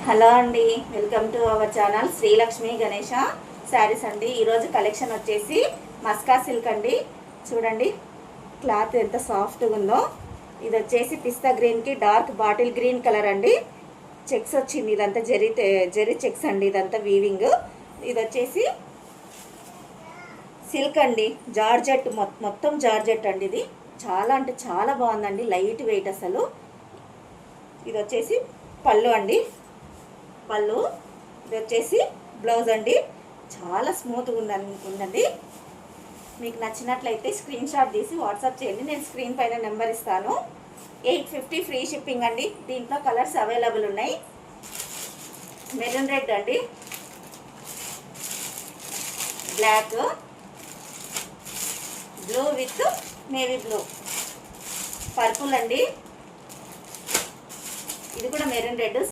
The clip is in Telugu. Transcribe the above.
హలో అండి, welcome to our channel Srilakshmi Ganesha saris అండి. ఈరోజు కలెక్షన్ వచ్చేసి మస్కా సిల్క్ అండి. చూడండి క్లాత్ ఎంత సాఫ్ట్గా ఉందో. ఇది వచ్చేసి పిస్తా గ్రీన్కి డార్క్ బాటిల్ గ్రీన్ కలర్ అండి. చెక్స్ వచ్చింది, ఇదంతా జెరీ చెక్స్ అండి. ఇదంతా వీవింగ్. ఇది వచ్చేసి సిల్క్ అండి, జార్జెట్, మొత్తం జార్జెట్ అండి. ఇది చాలా అంటే చాలా బాగుందండి, లైట్ వెయిట్ అసలు. ఇది వచ్చేసి పళ్ళు అండి, పళ్ళు. ఇది వచ్చేసి బ్లౌజ్ అండి. చాలా స్మూత్గా ఉందండి. మీకు నచ్చినట్లయితే స్క్రీన్ షాట్ తీసి వాట్సాప్ చేయండి, నేను స్క్రీన్ పైన నెంబర్ ఇస్తాను. 850 ఫ్రీ షిప్పింగ్ అండి. దీంట్లో కలర్స్ అవైలబుల్ ఉన్నాయి. మెరూన్ రెడ్ అండి, black, blue with navy blue, purple అండి. ఇది కూడా మెరూన్ రెడ్.